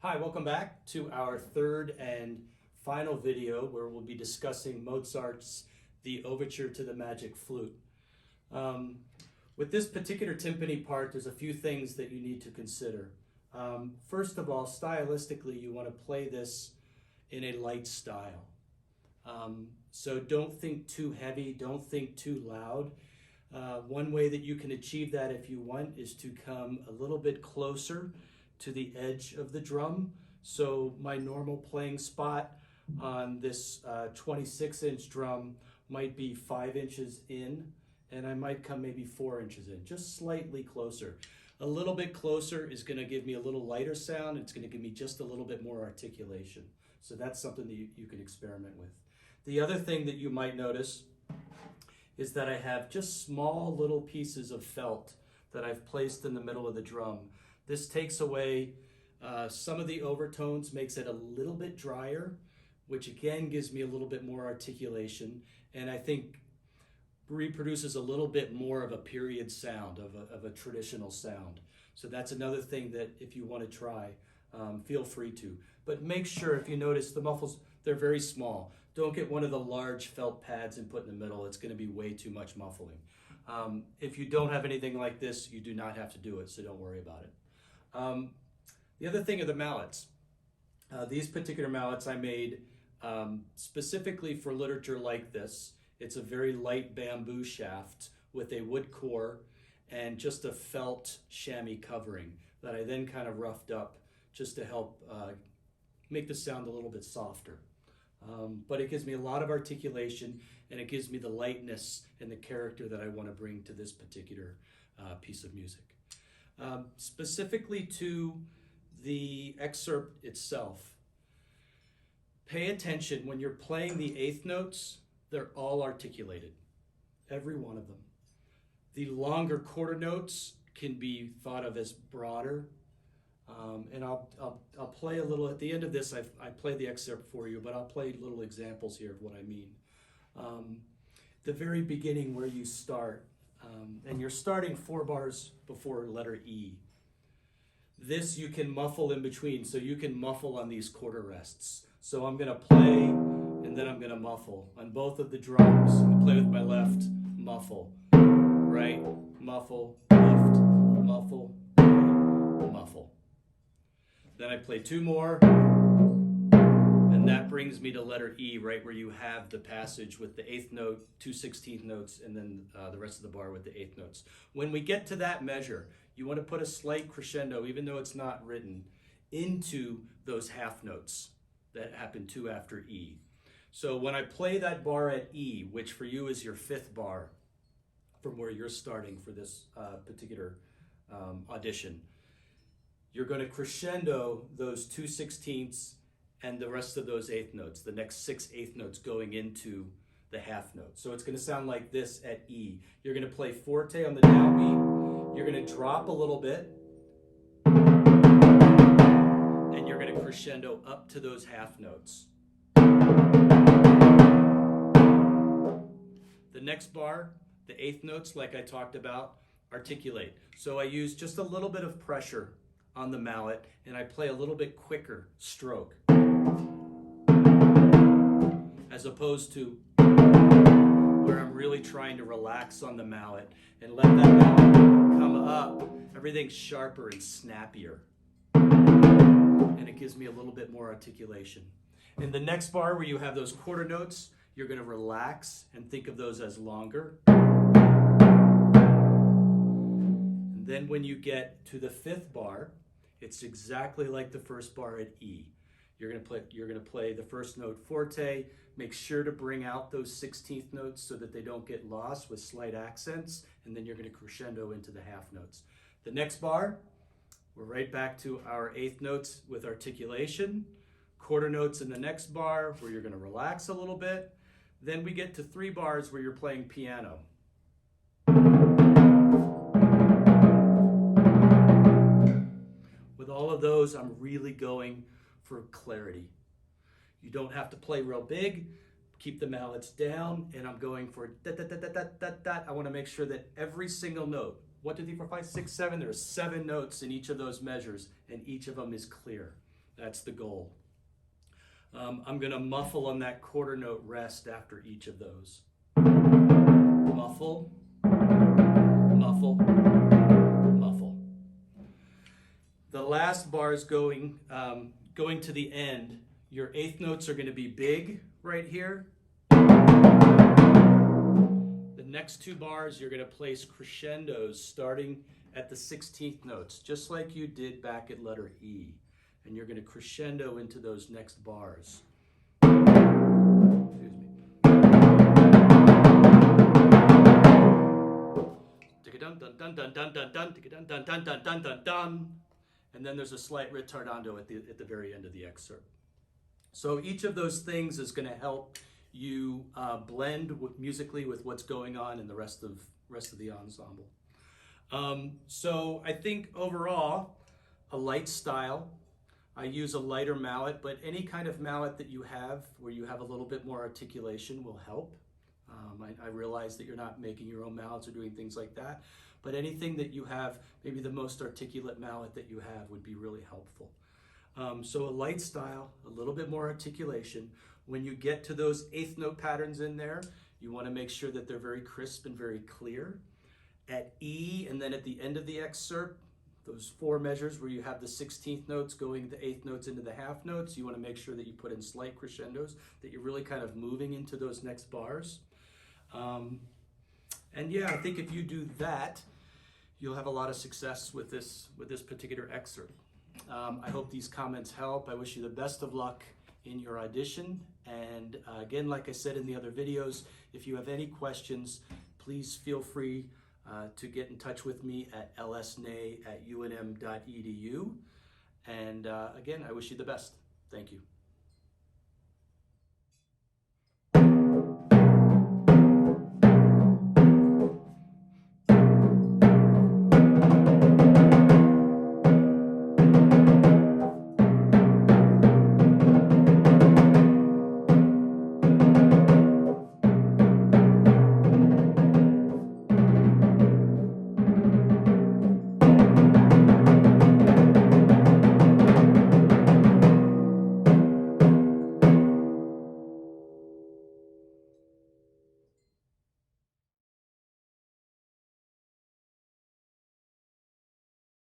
Hi, welcome back to our third and final video where we'll be discussing Mozart's The Overture to the Magic Flute. With this particular timpani part, there's a few things that you need to consider. First of all, stylistically, you want to play this in a light style. So don't think too heavy, don't think too loud. One way that you can achieve that if you want is to come a little bit closer to the edge of the drum. So my normal playing spot on this 26-inch drum might be 5 inches in, and I might come maybe 4 inches in, just slightly closer. A little bit closer is going to give me a little lighter sound. It's going to give me just a little bit more articulation. So that's something that you can experiment with. The other thing that you might notice is that I have just small little pieces of felt that I've placed in the middle of the drum. This takes away some of the overtones, makes it a little bit drier, which again gives me a little bit more articulation, and I think reproduces a little bit more of a period sound, of a traditional sound. So that's another thing that if you want to try, feel free to. But make sure, if you notice, the muffles, they're very small. Don't get one of the large felt pads and put in the middle. It's going to be way too much muffling. If you don't have anything like this, you do not have to do it, so don't worry about it. The other thing are the mallets. These particular mallets I made specifically for literature like this. It's a very light bamboo shaft with a wood core and just a felt chamois covering that I then kind of roughed up just to help make the sound a little bit softer. But it gives me a lot of articulation, and it gives me the lightness and the character that I want to bring to this particular piece of music. Specifically to the excerpt itself, pay attention when you're playing the eighth notes. They're all articulated, every one of them. The longer quarter notes can be thought of as broader, and I'll play a little at the end of this. I play the excerpt for you, but I'll play little examples here of what I mean. The very beginning where you start, and you're starting 4 bars before letter E. This you can muffle in between, so you can muffle on these quarter rests. So I'm going to play, and then I'm going to muffle on both of the drums. I'm going to play with my left, muffle, right, muffle, left, muffle, right, muffle. Then I play 2 more, and that brings me to letter E, right where you have the passage with the 8th note, 2 16th notes, and then the rest of the bar with the 8th notes. When we get to that measure, you want to put a slight crescendo, even though it's not written, into those half notes that happen 2 after E. So when I play that bar at E, which for you is your 5th bar from where you're starting for this particular audition, you're going to crescendo those 2 16ths and the rest of those 8th notes, the next 6 8th notes going into the half note. So it's going to sound like this at E. You're going to play forte on the downbeat, you're going to drop a little bit, and you're going to crescendo up to those half notes. The next bar, the 8th notes, like I talked about, articulate. So I use just a little bit of pressure on the mallet, and I play a little bit quicker stroke, as opposed to where I'm really trying to relax on the mallet and let that mallet come up. Everything's sharper and snappier, and it gives me a little bit more articulation. In the next bar where you have those quarter notes, you're going to relax and think of those as longer. And then when you get to the 5th bar, it's exactly like the first bar at E. You're going to play the first note forte. Make sure to bring out those 16th notes so that they don't get lost with slight accents, and then you're going to crescendo into the half notes. The next bar, we're right back to our 8th notes with articulation. Quarter notes in the next bar where you're going to relax a little bit. Then we get to 3 bars where you're playing piano. With all of those, I'm really going for clarity. You don't have to play real big. Keep the mallets down, and I'm going for da-da-da-da-da-da-da. I want to make sure that every single note, 1, 2, 3, 4, 5, 6, 7, there's 7 notes in each of those measures, and each of them is clear. That's the goal. I'm going to muffle on that quarter note rest after each of those. Muffle, muffle, muffle. The last bar is going to the end. Your eighth notes are going to be big right here. The next two bars you're going to place crescendos starting at the 16th notes, just like you did back at letter E. And you're going to crescendo into those next bars. Excuse me. Dun dun dun dun dun dun dun dun dun dun dun dun dun dun. And then there's a slight retardando at the very end of the excerpt. So each of those things is going to help you blend musically with what's going on in the rest of the ensemble. So I think overall, a light style. I use a lighter mallet, but any kind of mallet that you have where you have a little bit more articulation will help. I realize that you're not making your own mallets or doing things like that, but anything that you have, maybe the most articulate mallet that you have would be really helpful. So a light style, a little bit more articulation. When you get to those eighth note patterns in there, you want to make sure that they're very crisp and very clear. At E and then at the end of the excerpt, those four measures where you have the 16th notes going the eighth notes into the half notes, you want to make sure that you put in slight crescendos, that you're really kind of moving into those next bars. And yeah, I think if you do that, you'll have a lot of success with this particular excerpt. I hope these comments help. I wish you the best of luck in your audition. And again, like I said in the other videos, if you have any questions, please feel free to get in touch with me at lsnay@unm.edu. And again, I wish you the best. Thank you.